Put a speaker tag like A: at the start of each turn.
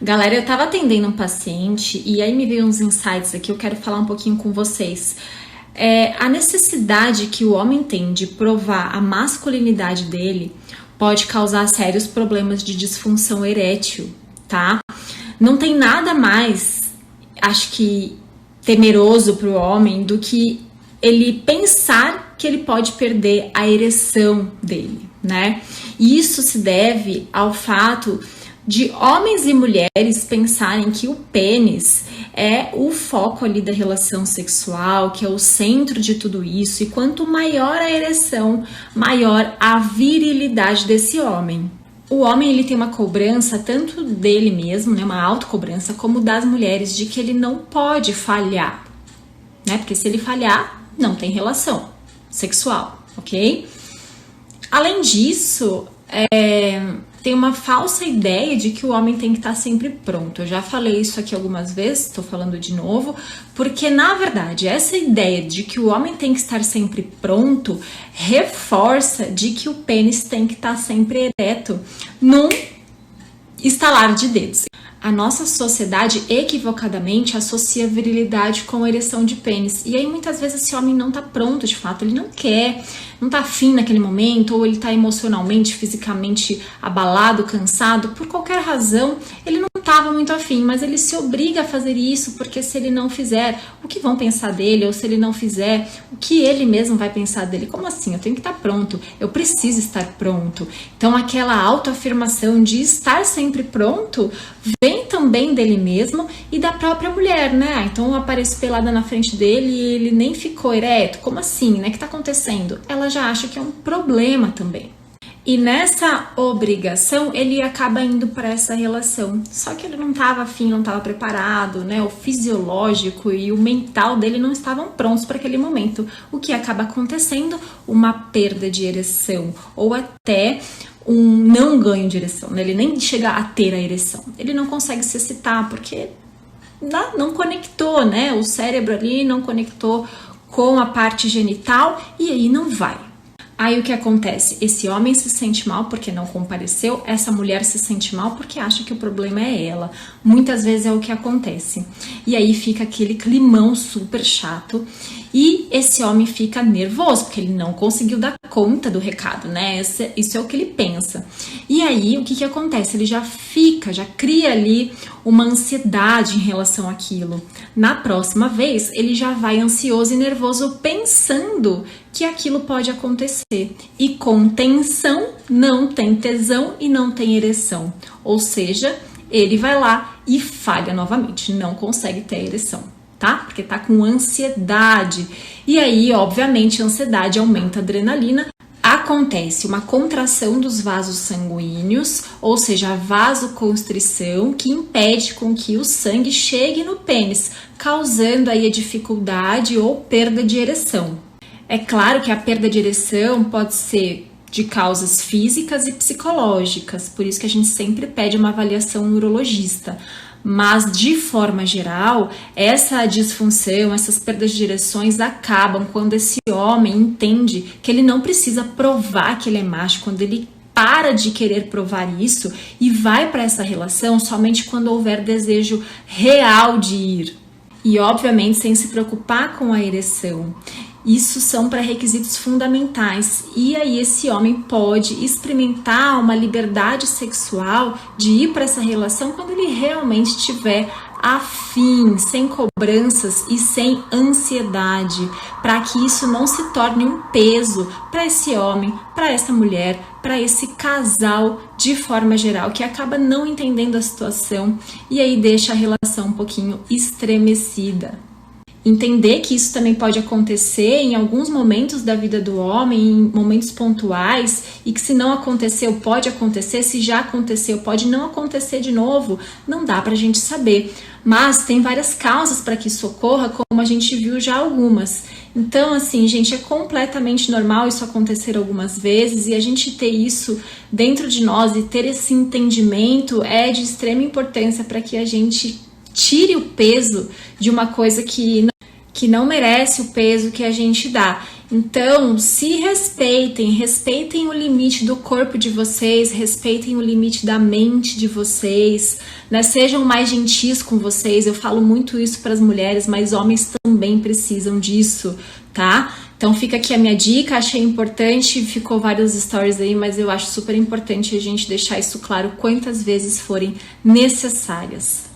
A: Galera, eu tava atendendo um paciente e aí me veio uns insights aqui, eu quero falar um pouquinho com vocês. A necessidade que o homem tem de provar a masculinidade dele pode causar sérios problemas de disfunção erétil, tá? Não tem nada mais, acho que, temeroso pro homem do que ele pensar que ele pode perder a ereção dele, né? E isso se deve ao fato de homens e mulheres pensarem que o pênis é o foco ali da relação sexual, que é o centro de tudo isso, e quanto maior a ereção, maior a virilidade desse homem. O homem ele tem uma cobrança tanto dele mesmo, né, uma autocobrança, como das mulheres, de que ele não pode falhar, né? Porque se ele falhar, não tem relação sexual, ok? Além disso, tem uma falsa ideia de que o homem tem que estar sempre pronto. Eu já falei isso aqui algumas vezes, estou falando de novo, porque na verdade essa ideia de que o homem tem que estar sempre pronto reforça de que o pênis tem que estar sempre ereto num estalar de dedos. A nossa sociedade equivocadamente associa virilidade com ereção de pênis. E aí muitas vezes esse homem não tá pronto de fato, ele não quer, não tá afim naquele momento, ou ele tá emocionalmente, fisicamente abalado, cansado, por qualquer razão, ele não tava muito afim, mas ele se obriga a fazer isso, porque se ele não fizer, o que vão pensar dele, ou se ele não fizer, o que ele mesmo vai pensar dele? Como assim? Eu tenho que estar pronto, eu preciso estar pronto. Então aquela autoafirmação de estar sempre pronto vem também dele mesmo e da própria mulher, né? Então eu apareço pelada na frente dele e ele nem ficou ereto. Como assim, né? O que tá acontecendo? Ela já acha que é um problema também. E nessa obrigação, ele acaba indo para essa relação. Só que ele não estava afim, não estava preparado, né? O fisiológico e o mental dele não estavam prontos para aquele momento. O que acaba acontecendo? Uma perda de ereção ou até um não ganho de ereção, né? Ele nem chega a ter a ereção. Ele não consegue se excitar porque não conectou, né? O cérebro ali não conectou com a parte genital e aí não vai. Aí o que acontece? Esse homem se sente mal porque não compareceu, essa mulher se sente mal porque acha que o problema é ela. Muitas vezes é o que acontece. E aí fica aquele climão super chato e esse homem fica nervoso porque ele não conseguiu dar conta do recado, né? Isso é o que ele pensa. E aí o que acontece? Ele já cria ali uma ansiedade em relação àquilo. Na próxima vez, ele já vai ansioso e nervoso pensando que aquilo pode acontecer. E com tensão, não tem tesão e não tem ereção. Ou seja, ele vai lá e falha novamente, não consegue ter a ereção, tá? Porque tá com ansiedade. E aí, obviamente, a ansiedade aumenta a adrenalina. Acontece uma contração dos vasos sanguíneos, ou seja, a vasoconstrição, que impede com que o sangue chegue no pênis, causando aí a dificuldade ou perda de ereção. É claro que a perda de ereção pode ser de causas físicas e psicológicas, por isso que a gente sempre pede uma avaliação neurologista. Mas, de forma geral, essa disfunção, essas perdas de ereções acabam quando esse homem entende que ele não precisa provar que ele é macho, quando ele para de querer provar isso e vai para essa relação somente quando houver desejo real de ir. E, obviamente, sem se preocupar com a ereção. Isso são pré-requisitos fundamentais e aí esse homem pode experimentar uma liberdade sexual de ir para essa relação quando ele realmente estiver afim, sem cobranças e sem ansiedade, para que isso não se torne um peso para esse homem, para essa mulher, para esse casal de forma geral, que acaba não entendendo a situação e aí deixa a relação um pouquinho estremecida. Entender que isso também pode acontecer em alguns momentos da vida do homem, em momentos pontuais, e que se não aconteceu, pode acontecer, se já aconteceu, pode não acontecer de novo, não dá pra gente saber. Mas tem várias causas para que isso ocorra, como a gente viu já algumas. Então, assim, gente, é completamente normal isso acontecer algumas vezes, e a gente ter isso dentro de nós e ter esse entendimento é de extrema importância para que a gente tire o peso de uma coisa que não merece o peso que a gente dá. Então, se respeitem, respeitem o limite do corpo de vocês, respeitem o limite da mente de vocês, né? Sejam mais gentis com vocês. Eu falo muito isso para as mulheres, mas homens também precisam disso, tá? Então fica aqui a minha dica, achei importante, ficou vários stories aí, mas eu acho super importante a gente deixar isso claro quantas vezes forem necessárias.